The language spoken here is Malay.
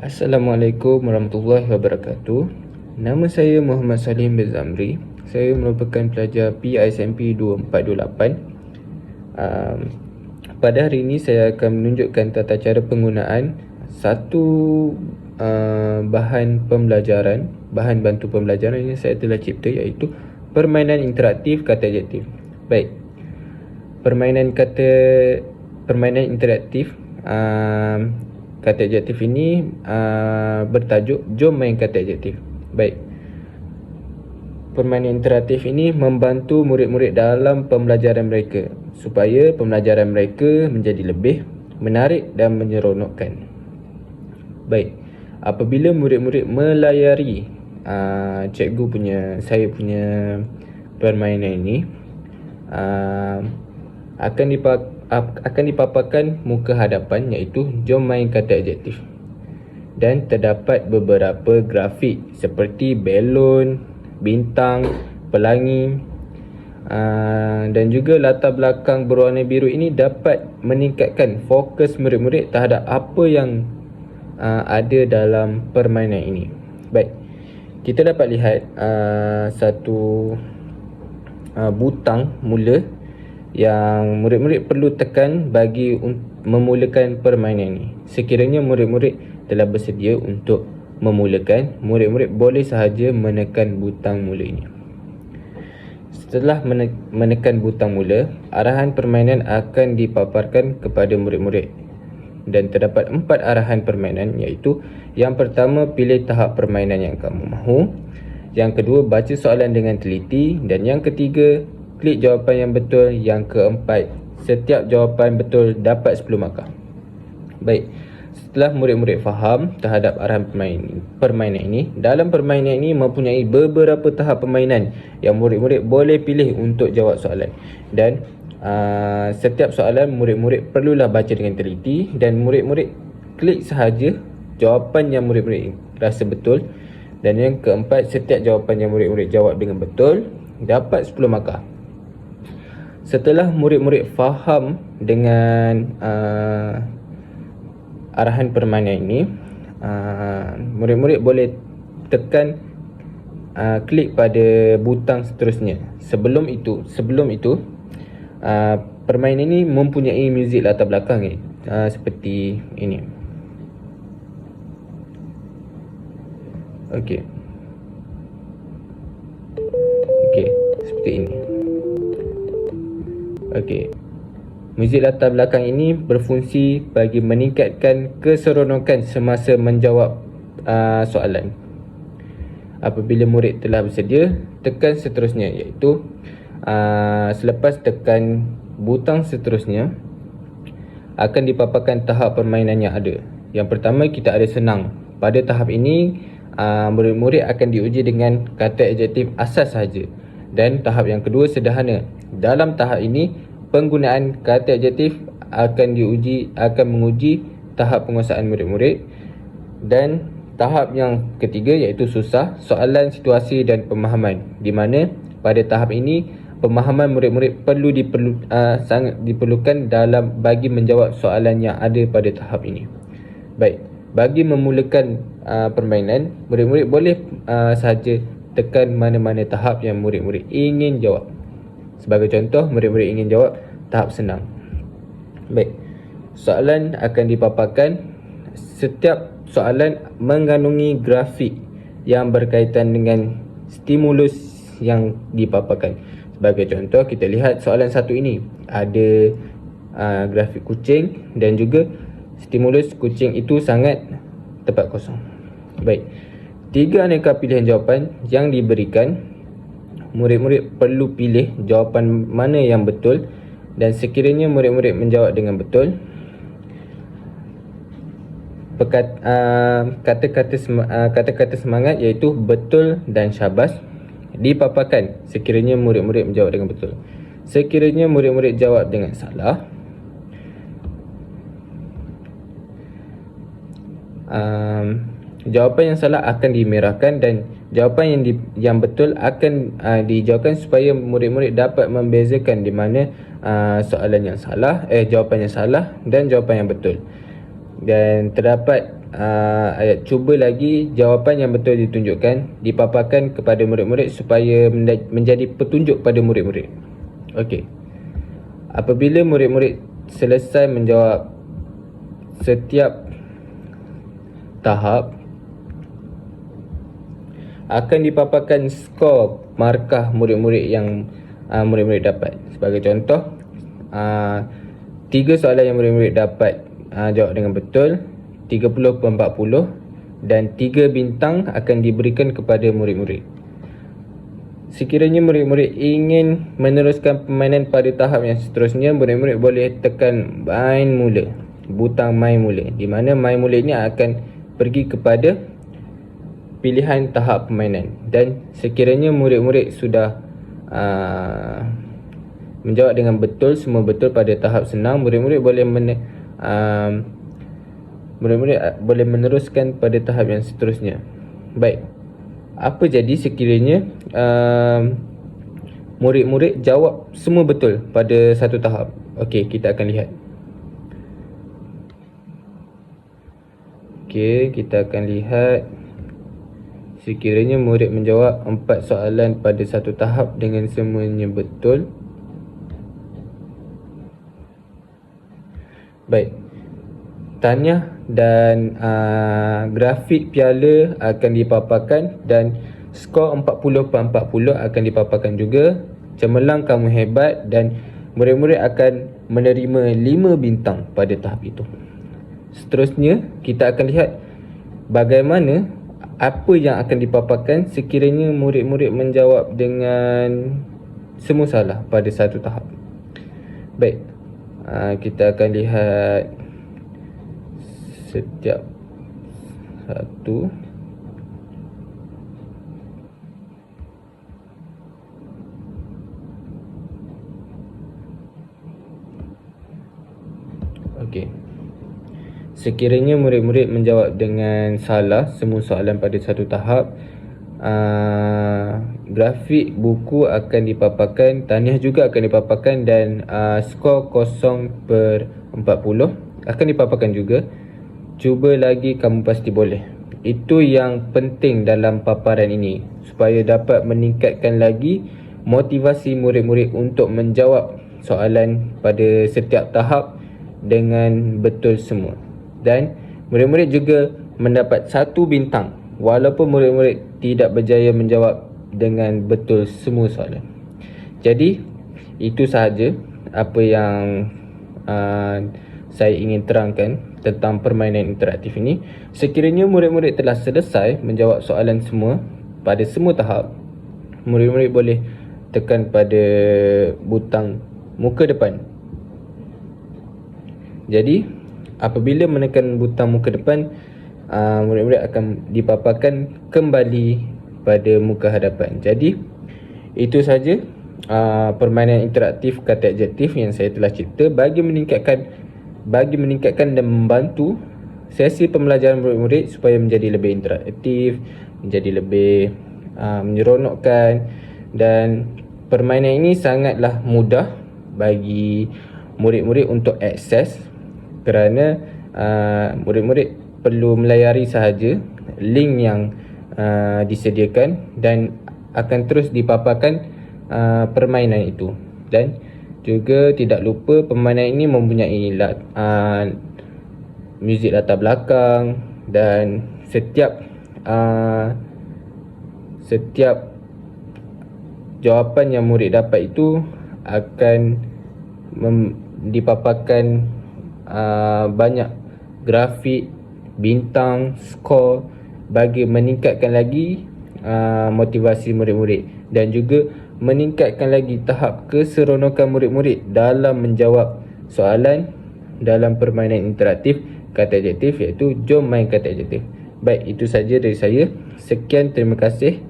Assalamualaikum warahmatullahi wabarakatuh. Nama saya Muhammad Salim bin Zamri. Saya merupakan pelajar PISMP 2428. Pada hari ini saya akan menunjukkan tata cara penggunaan satu bahan bantu pembelajaran yang saya telah cipta, iaitu permainan interaktif kata adjektif. Baik. Permainan interaktif kata adjektif ini bertajuk Jom Main Kata Adjektif. Baik. Permainan interaktif ini membantu murid-murid dalam pembelajaran mereka supaya pembelajaran mereka menjadi lebih menarik dan menyeronokkan. Baik. Apabila murid-murid melayari saya punya permainan ini, akan dipaparkan muka hadapan, iaitu Jom Main Kata Adjektif, dan terdapat beberapa grafik seperti belon, bintang, pelangi, dan juga latar belakang berwarna biru ini dapat meningkatkan fokus murid-murid terhadap apa yang ada dalam permainan ini. Baik, kita dapat lihat satu butang mula yang murid-murid perlu tekan bagi memulakan permainan ini. Sekiranya murid-murid telah bersedia untuk memulakan, murid-murid boleh sahaja menekan butang mula ini. Setelah menekan butang mula, arahan permainan akan dipaparkan kepada murid-murid, dan terdapat 4 arahan permainan, iaitu yang pertama, pilih tahap permainan yang kamu mahu. Yang kedua, baca soalan dengan teliti. Dan yang ketiga, klik jawapan yang betul. Yang keempat, setiap jawapan betul dapat 10 markah. Baik, setelah murid-murid faham terhadap arahan permainan ini, dalam permainan ini mempunyai beberapa tahap permainan yang murid-murid boleh pilih untuk jawab soalan. Dan setiap soalan murid-murid perlulah baca dengan teliti, dan murid-murid klik sahaja jawapan yang murid-murid rasa betul. Dan yang keempat, setiap jawapan yang murid-murid jawab dengan betul dapat 10 markah. Setelah murid-murid faham dengan arahan permainan ini, murid-murid boleh tekan klik pada butang seterusnya. Sebelum itu permainan ini mempunyai muzik latar belakang seperti ini. Okey, seperti ini. Okey. Muzik latar belakang ini berfungsi bagi meningkatkan keseronokan semasa menjawab soalan. Apabila murid telah bersedia, tekan seterusnya, iaitu selepas tekan butang seterusnya akan dipaparkan tahap permainan yang ada. Yang pertama, kita ada senang. Pada tahap ini murid-murid akan diuji dengan kata adjektif asas sahaja. Dan tahap yang kedua, sederhana. Dalam tahap ini, penggunaan kata adjektif akan menguji tahap penguasaan murid-murid. Dan tahap yang ketiga, iaitu susah, soalan, situasi dan pemahaman, di mana pada tahap ini pemahaman murid-murid sangat diperlukan bagi menjawab soalan yang ada pada tahap ini. Baik, bagi memulakan permainan, murid-murid boleh sahaja tekan mana-mana tahap yang murid-murid ingin jawab. Sebagai contoh, murid-murid ingin jawab tahap senang. Baik, soalan akan dipaparkan. Setiap soalan mengandungi grafik yang berkaitan dengan stimulus yang dipaparkan. Sebagai contoh, kita lihat soalan satu ini. Ada grafik kucing dan juga stimulus kucing itu sangat tempat kosong. Baik, 3 aneka pilihan jawapan yang diberikan. Murid-murid perlu pilih jawapan mana yang betul, dan sekiranya murid-murid menjawab dengan betul, kata-kata semangat, iaitu betul dan syabas, dipaparkan sekiranya murid-murid menjawab dengan betul. Sekiranya murid-murid jawab dengan salah, jawapan yang salah akan dimerahkan, dan jawapan yang betul akan dijawabkan supaya murid-murid dapat membezakan di mana jawapan yang salah dan jawapan yang betul. Dan terdapat ayat cuba lagi jawapan yang betul ditunjukkan, dipaparkan kepada murid-murid supaya menjadi petunjuk pada murid-murid. Okey. Apabila murid-murid selesai menjawab setiap tahap, akan dipaparkan skor markah murid-murid yang murid-murid dapat. Sebagai contoh, 3 soalan yang murid-murid dapat jawab dengan betul, 30/40, dan 3 bintang akan diberikan kepada murid-murid. Sekiranya murid-murid ingin meneruskan permainan pada tahap yang seterusnya, murid-murid boleh tekan main mula, butang main mula, di mana main mula ini akan pergi kepada pilihan tahap permainan. Dan sekiranya murid-murid sudah menjawab dengan betul, semua betul pada tahap senang, murid-murid boleh boleh meneruskan pada tahap yang seterusnya. Baik, apa jadi sekiranya murid-murid jawab semua betul pada satu tahap? Okey, kita akan lihat. Okey, kita akan lihat. Sekiranya murid menjawab 4 soalan pada satu tahap dengan semuanya betul. Baik, taniah dan grafik piala akan dipaparkan dan skor 40/40 akan dipaparkan juga. Cemerlang kamu hebat, dan murid-murid akan menerima 5 bintang pada tahap itu. Seterusnya, kita akan lihat bagaimana apa yang akan dipaparkan sekiranya murid-murid menjawab dengan semua salah pada satu tahap. Baik, kita akan lihat setiap satu. Okey. Sekiranya murid-murid menjawab dengan salah semua soalan pada satu tahap, grafik buku akan dipaparkan, taniah juga akan dipaparkan, dan skor 0/40 akan dipaparkan juga. Cuba lagi, kamu pasti boleh. Itu yang penting dalam paparan ini, supaya dapat meningkatkan lagi motivasi murid-murid untuk menjawab soalan pada setiap tahap dengan betul semua. Dan murid-murid juga mendapat 1 bintang walaupun murid-murid tidak berjaya menjawab dengan betul semua soalan. Jadi itu sahaja apa yang saya ingin terangkan tentang permainan interaktif ini. Sekiranya murid-murid telah selesai menjawab soalan semua pada semua tahap, murid-murid boleh tekan pada butang muka depan. Jadi apabila menekan butang muka depan, murid-murid akan dipaparkan kembali pada muka hadapan. Jadi itu saja permainan interaktif kata adjektif yang saya telah cipta bagi meningkatkan dan membantu sesi pembelajaran murid-murid supaya menjadi lebih interaktif, menjadi lebih menyeronokkan. Dan permainan ini sangatlah mudah bagi murid-murid untuk akses, kerana murid-murid perlu melayari sahaja link yang disediakan dan akan terus dipaparkan permainan itu. Dan juga tidak lupa permainan ini mempunyai muzik latar belakang, dan setiap jawapan yang murid dapat itu akan dipaparkan banyak grafik, bintang, skor bagi meningkatkan lagi motivasi murid-murid dan juga meningkatkan lagi tahap keseronokan murid-murid dalam menjawab soalan dalam permainan interaktif kata adjektif, iaitu jom main kata adjektif. Baik, itu saja dari saya. Sekian, terima kasih.